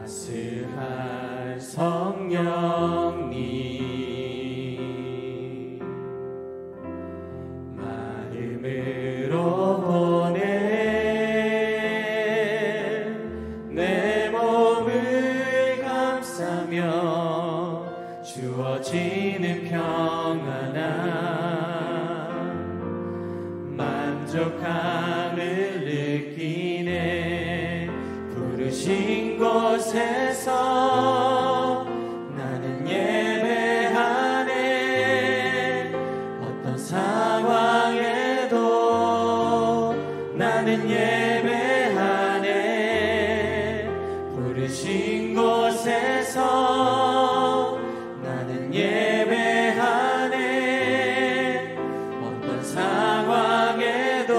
다스할 성령님 마음으로 보내 내 몸을 감싸며 주어지는 평안함 만족함을 느끼네 부르신 곳에서 나는 예배하네 어떤 상황에도 나는 예배하네 부르신 곳에서 나는 예배하네 어떤 상황에도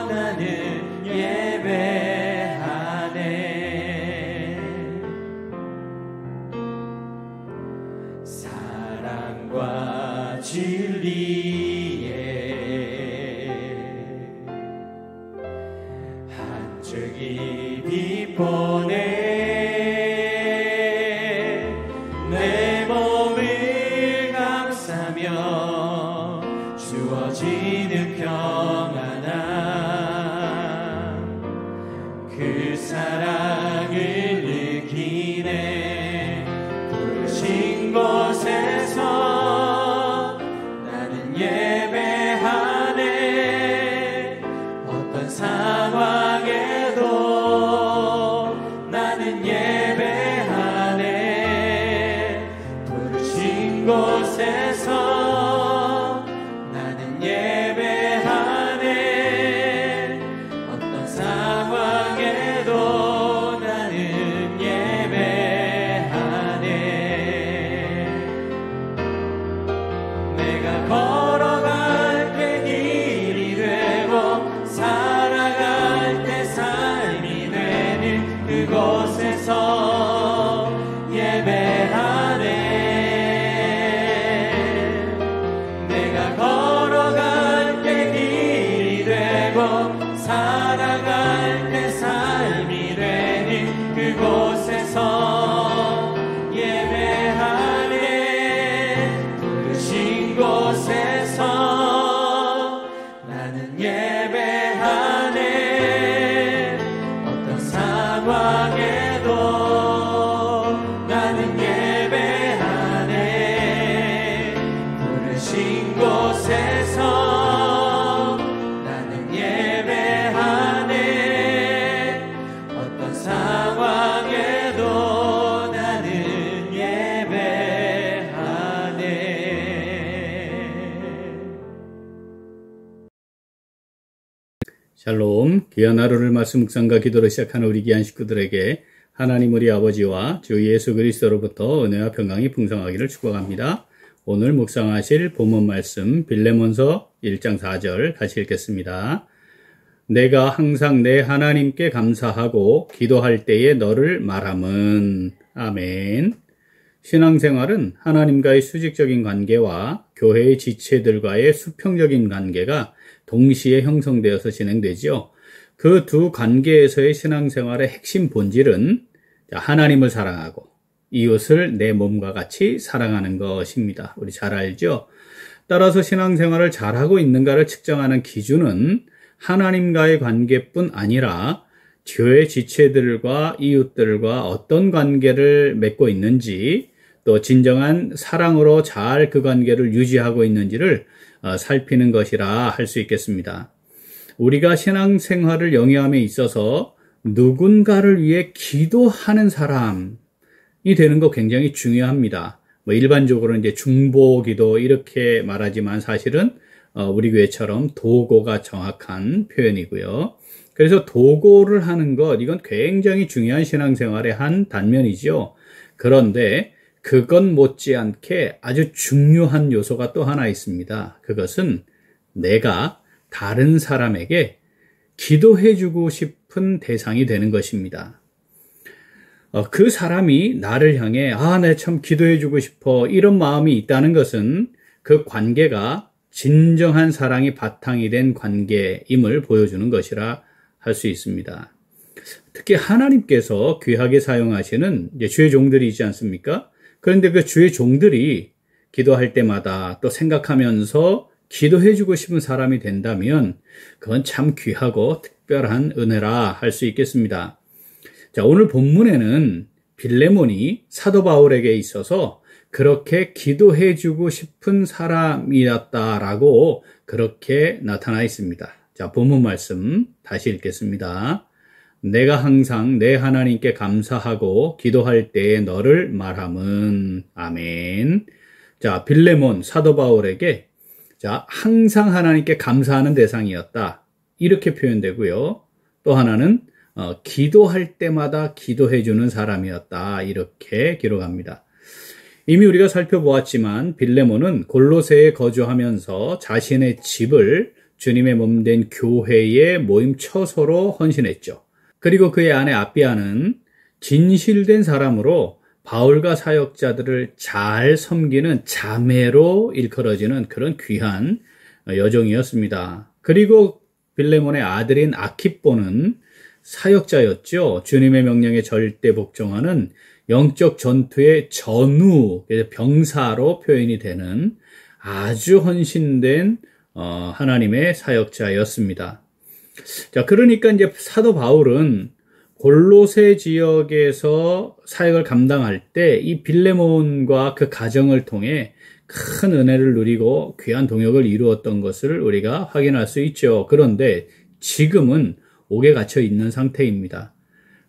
나는 예배하네 사랑과 진리에 한 줄기 빛 보내 내 몸을 감싸며 주어지는 평안함 그 사랑을 느끼네 부르신 곳에서 나는 예배하네 어떤 상황에도 나는 예배하네 부르신 곳에서 나는 예배하네 어떤 상황에도 나는 예배하네 내가 걸어갈 때 길이 되고 살아갈 때 삶이 되는 그곳에서 예배하네 내가 걸어갈 때 길이 되고 살아갈 때 삶이 되는 그곳에서 예배하네 부르신 곳에서 나는 예배하네 어떤 상황에도 나는 예배하네 부르신 곳에서 나는 예배하네 어떤 상황에도 나는 예배하네 샬롬, 귀한 하루를 말씀 묵상과 기도로 시작하는 우리 귀한 식구들에게 하나님 우리 아버지와 주 예수 그리스도로부터 은혜와 평강이 풍성하기를 축복합니다. 오늘 묵상하실 본문 말씀 빌레몬서 1장 4절 같이 읽겠습니다. 내가 항상 내 하나님께 감사하고 기도할 때에 너를 말함은 아멘. 신앙생활은 하나님과의 수직적인 관계와 교회의 지체들과의 수평적인 관계가 동시에 형성되어서 진행되죠. 그 두 관계에서의 신앙생활의 핵심 본질은 하나님을 사랑하고 이웃을 내 몸과 같이 사랑하는 것입니다. 우리 잘 알죠? 따라서 신앙생활을 잘하고 있는가를 측정하는 기준은 하나님과의 관계뿐 아니라 교회 지체들과 이웃들과 어떤 관계를 맺고 있는지 또 진정한 사랑으로 잘 그 관계를 유지하고 있는지를 살피는 것이라 할 수 있겠습니다. 우리가 신앙생활을 영위함에 있어서 누군가를 위해 기도하는 사람이 되는 거 굉장히 중요합니다. 일반적으로 이제 중보기도 이렇게 말하지만 사실은 우리 교회처럼 도고가 정확한 표현이고요. 그래서 도고를 하는 것, 이건 굉장히 중요한 신앙생활의 한 단면이죠. 그런데 그것 못지않게 아주 중요한 요소가 또 하나 있습니다. 그것은 내가 다른 사람에게 기도해주고 싶은 대상이 되는 것입니다. 그 사람이 나를 향해 내 참 기도해주고 싶어 이런 마음이 있다는 것은 그 관계가 진정한 사랑이 바탕이 된 관계임을 보여주는 것이라 할 수 있습니다. 특히 하나님께서 귀하게 사용하시는 이제 주의 종들이 있지 않습니까? 그런데 그 주의 종들이 기도할 때마다 또 생각하면서 기도해주고 싶은 사람이 된다면 그건 참 귀하고 특별한 은혜라 할 수 있겠습니다. 자, 오늘 본문에는 빌레몬이 사도 바울에게 있어서 그렇게 기도해주고 싶은 사람이었다라고 그렇게 나타나 있습니다. 자, 본문 말씀 다시 읽겠습니다. 내가 항상 내 하나님께 감사하고 기도할 때에 너를 말함은 아멘. 자, 빌레몬 사도 바울에게 자, 항상 하나님께 감사하는 대상이었다. 이렇게 표현되고요. 또 하나는 기도할 때마다 기도해주는 사람이었다. 이렇게 기록합니다. 이미 우리가 살펴보았지만 빌레몬은 골로새에 거주하면서 자신의 집을 주님의 몸된 교회의 모임 처소로 헌신했죠. 그리고 그의 아내 아비아는 진실된 사람으로 바울과 사역자들을 잘 섬기는 자매로 일컬어지는 그런 귀한 여종이었습니다. 그리고 빌레몬의 아들인 아키뽀는 사역자였죠. 주님의 명령에 절대 복종하는 영적 전투의 전우, 병사로 표현이 되는 아주 헌신된 하나님의 사역자였습니다. 자, 그러니까 이제 사도 바울은 골로새 지역에서 사역을 감당할 때 이 빌레몬과 그 가정을 통해 큰 은혜를 누리고 귀한 동역을 이루었던 것을 우리가 확인할 수 있죠. 그런데 지금은 옥에 갇혀 있는 상태입니다.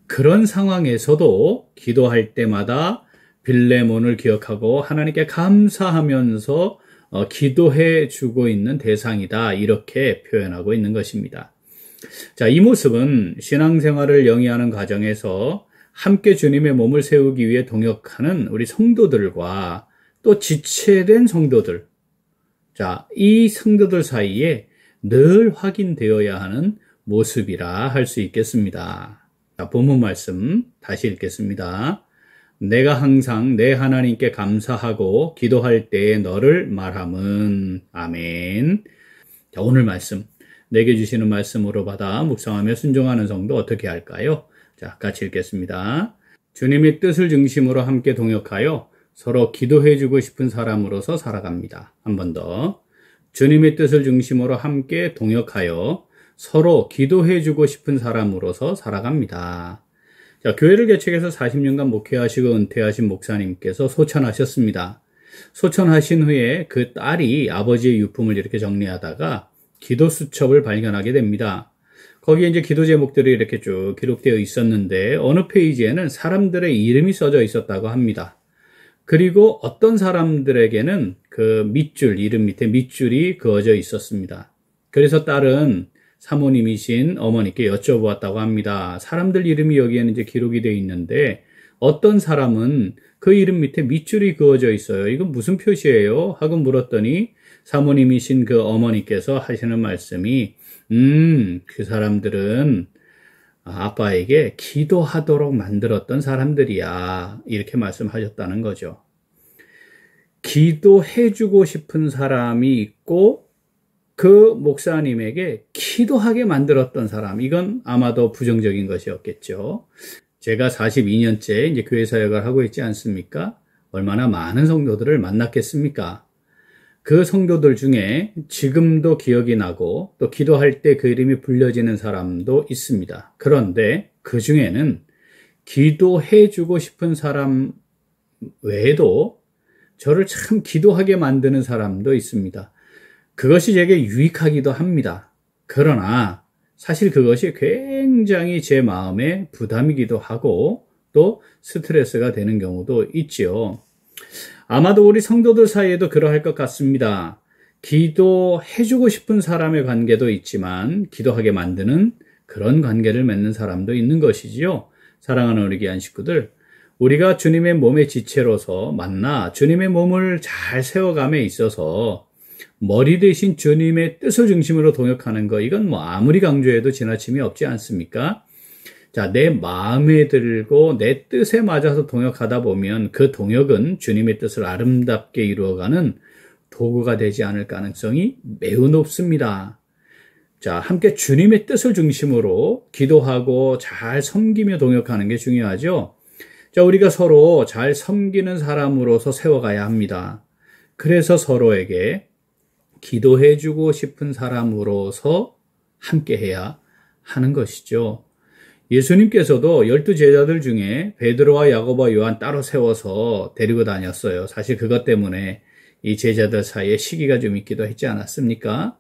그런 상황에서도 기도할 때마다 빌레몬을 기억하고 하나님께 감사하면서 기도해 주고 있는 대상이다. 이렇게 표현하고 있는 것입니다. 자, 이 모습은 신앙생활을 영위하는 과정에서 함께 주님의 몸을 세우기 위해 동역하는 우리 성도들과 또 지체된 성도들, 자, 이 성도들 사이에 늘 확인되어야 하는 모습이라 할 수 있겠습니다. 자, 본문 말씀 다시 읽겠습니다. 내가 항상 내 하나님께 감사하고 기도할 때에 너를 말함은 아멘. 자, 오늘 말씀 내게 주시는 말씀으로 받아 묵상하며 순종하는 성도 어떻게 할까요? 자, 같이 읽겠습니다. 주님의 뜻을 중심으로 함께 동역하여 서로 기도해주고 싶은 사람으로서 살아갑니다. 한 번 더. 주님의 뜻을 중심으로 함께 동역하여 서로 기도해주고 싶은 사람으로서 살아갑니다. 자, 교회를 개척해서 40년간 목회하시고 은퇴하신 목사님께서 소천하셨습니다. 소천하신 후에 그 딸이 아버지의 유품을 이렇게 정리하다가 기도 수첩을 발견하게 됩니다. 거기에 이제 기도 제목들이 이렇게 쭉 기록되어 있었는데 어느 페이지에는 사람들의 이름이 써져 있었다고 합니다. 그리고 어떤 사람들에게는 그 밑줄, 이름 밑에 밑줄이 그어져 있었습니다. 그래서 딸은 사모님이신 어머니께 여쭤보았다고 합니다. 사람들 이름이 여기에는 이제 기록이 되어 있는데 어떤 사람은 그 이름 밑에 밑줄이 그어져 있어요. 이건 무슨 표시예요? 하고 물었더니 사모님이신 그 어머니께서 하시는 말씀이 그 사람들은 아빠에게 기도하도록 만들었던 사람들이야. 이렇게 말씀하셨다는 거죠. 기도해주고 싶은 사람이 있고 그 목사님에게 기도하게 만들었던 사람, 이건 아마도 부정적인 것이었겠죠. 제가 42년째 이제 교회 사역을 하고 있지 않습니까? 얼마나 많은 성도들을 만났겠습니까? 그 성도들 중에 지금도 기억이 나고 또 기도할 때 그 이름이 불려지는 사람도 있습니다. 그런데 그 중에는 기도해주고 싶은 사람 외에도 저를 참 기도하게 만드는 사람도 있습니다. 그것이 제게 유익하기도 합니다. 그러나 사실 그것이 굉장히 제 마음에 부담이기도 하고 또 스트레스가 되는 경우도 있지요. 아마도 우리 성도들 사이에도 그러할 것 같습니다. 기도해주고 싶은 사람의 관계도 있지만 기도하게 만드는 그런 관계를 맺는 사람도 있는 것이지요. 사랑하는 우리 귀한 식구들, 우리가 주님의 몸의 지체로서 만나 주님의 몸을 잘 세워감에 있어서 머리 대신 주님의 뜻을 중심으로 동역하는 거, 이건 뭐 아무리 강조해도 지나침이 없지 않습니까? 자, 내 마음에 들고 내 뜻에 맞아서 동역하다 보면 그 동역은 주님의 뜻을 아름답게 이루어가는 도구가 되지 않을 가능성이 매우 높습니다. 자, 함께 주님의 뜻을 중심으로 기도하고 잘 섬기며 동역하는 게 중요하죠. 자, 우리가 서로 잘 섬기는 사람으로서 세워가야 합니다. 그래서 서로에게 기도해주고 싶은 사람으로서 함께 해야 하는 것이죠. 예수님께서도 12 제자들 중에 베드로와 야고보와 요한 따로 세워서 데리고 다녔어요. 사실 그것 때문에 이 제자들 사이에 시기가 좀 있기도 했지 않았습니까?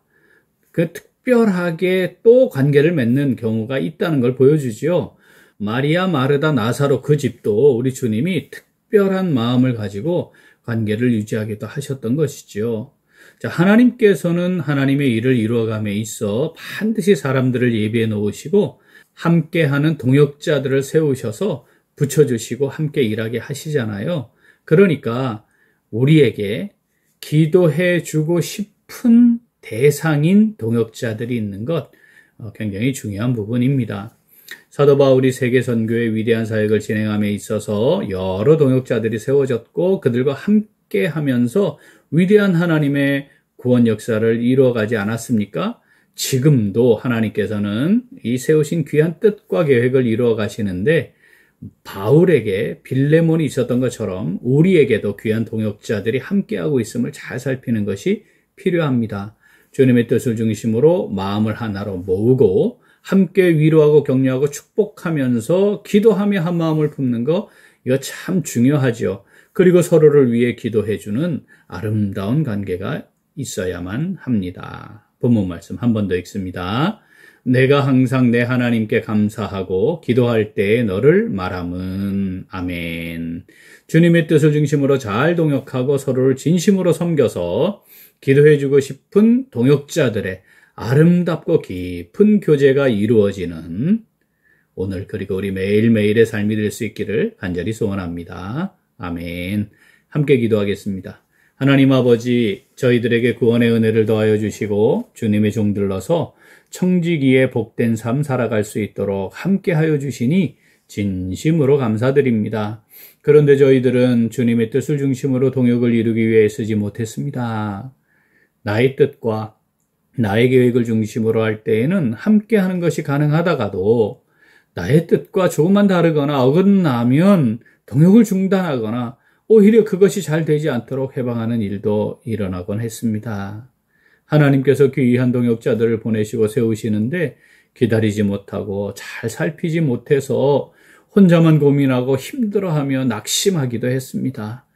그 특별하게 또 관계를 맺는 경우가 있다는 걸 보여주지요. 마리아, 마르다, 나사로 그 집도 우리 주님이 특별한 마음을 가지고 관계를 유지하기도 하셨던 것이죠. 자, 하나님께서는 하나님의 일을 이루어감에 있어 반드시 사람들을 예비해 놓으시고 함께하는 동역자들을 세우셔서 붙여주시고 함께 일하게 하시잖아요. 그러니까 우리에게 기도해 주고 싶은 대상인 동역자들이 있는 것 굉장히 중요한 부분입니다. 사도 바울이 세계 선교의 위대한 사역을 진행함에 있어서 여러 동역자들이 세워졌고 그들과 함께 하면서 위대한 하나님의 구원 역사를 이루어가지 않았습니까? 지금도 하나님께서는 이 세우신 귀한 뜻과 계획을 이루어 가시는데 바울에게 빌레몬이 있었던 것처럼 우리에게도 귀한 동역자들이 함께하고 있음을 잘 살피는 것이 필요합니다. 주님의 뜻을 중심으로 마음을 하나로 모으고 함께 위로하고 격려하고 축복하면서 기도하며 한 마음을 품는 거 이거 참 중요하죠. 그리고 서로를 위해 기도해주는 아름다운 관계가 있어야만 합니다. 본문 말씀 한 번 더 읽습니다. 내가 항상 내 하나님께 감사하고 기도할 때에 너를 말함은 아멘. 주님의 뜻을 중심으로 잘 동역하고 서로를 진심으로 섬겨서 기도해주고 싶은 동역자들의 아름답고 깊은 교제가 이루어지는 오늘 그리고 우리 매일매일의 삶이 될 수 있기를 간절히 소원합니다. 아멘. 함께 기도하겠습니다. 하나님 아버지, 저희들에게 구원의 은혜를 더하여 주시고 주님의 종들로서 청지기에 복된 삶 살아갈 수 있도록 함께하여 주시니 진심으로 감사드립니다. 그런데 저희들은 주님의 뜻을 중심으로 동역을 이루기 위해 쓰지 못했습니다. 나의 뜻과 나의 계획을 중심으로 할 때에는 함께하는 것이 가능하다가도 나의 뜻과 조금만 다르거나 어긋나면 동역을 중단하거나 오히려 그것이 잘 되지 않도록 해방하는 일도 일어나곤 했습니다. 하나님께서 귀한 동역자들을 보내시고 세우시는데 기다리지 못하고 잘 살피지 못해서 혼자만 고민하고 힘들어하며 낙심하기도 했습니다.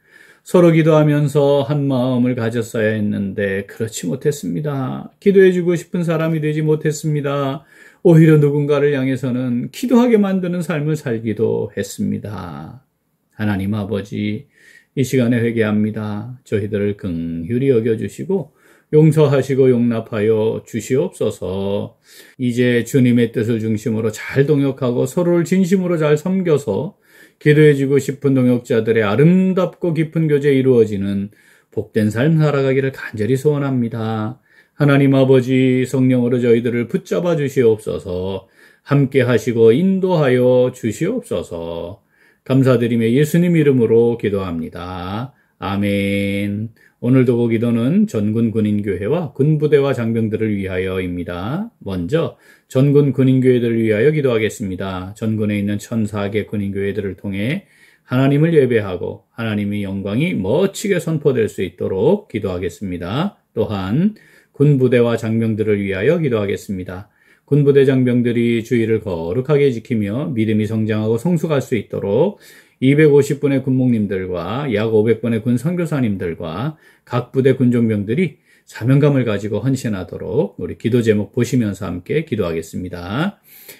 서로 기도하면서 한 마음을 가졌어야 했는데 그렇지 못했습니다. 기도해주고 싶은 사람이 되지 못했습니다. 오히려 누군가를 향해서는 기도하게 만드는 삶을 살기도 했습니다. 하나님 아버지, 이 시간에 회개합니다. 저희들을 긍휼히 여겨주시고 용서하시고 용납하여 주시옵소서. 이제 주님의 뜻을 중심으로 잘 동역하고 서로를 진심으로 잘 섬겨서 기도해주고 싶은 동역자들의 아름답고 깊은 교제 이루어지는 복된 삶 살아가기를 간절히 소원합니다. 하나님 아버지, 성령으로 저희들을 붙잡아 주시옵소서. 함께 하시고 인도하여 주시옵소서. 감사드리며 예수님 이름으로 기도합니다. 아멘. 오늘도 그 기도는 전군 군인교회와 군부대와 장병들을 위하여입니다. 먼저 전군 군인교회들을 위하여 기도하겠습니다. 전군에 있는 1004개 군인교회들을 통해 하나님을 예배하고 하나님의 영광이 멋지게 선포될 수 있도록 기도하겠습니다. 또한 군부대와 장병들을 위하여 기도하겠습니다. 군부대 장병들이 주의를 거룩하게 지키며 믿음이 성장하고 성숙할 수 있도록 250분의 군목님들과 약 500분의 군 선교사님들과 각 부대 군종병들이 사명감을 가지고 헌신하도록 우리 기도 제목 보시면서 함께 기도하겠습니다.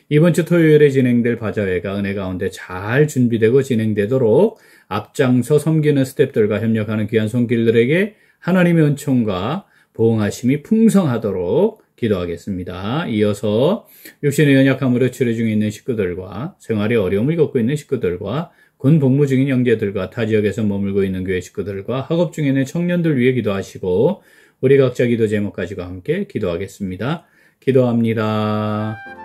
이번 주 토요일에 진행될 바자회가 은혜 가운데 잘 준비되고 진행되도록 앞장서 섬기는 스태프들과 협력하는 귀한 손길들에게 하나님의 은총과 보응하심이 풍성하도록 기도하겠습니다. 이어서 육신의 연약함으로 치료 중에 있는 식구들과 생활의 어려움을 겪고 있는 식구들과 군 복무 중인 형제들과 타 지역에서 머물고 있는 교회 식구들과 학업 중에 있는 청년들 위해 기도하시고 우리 각자 기도 제목 가지고 함께 기도하겠습니다. 기도합니다.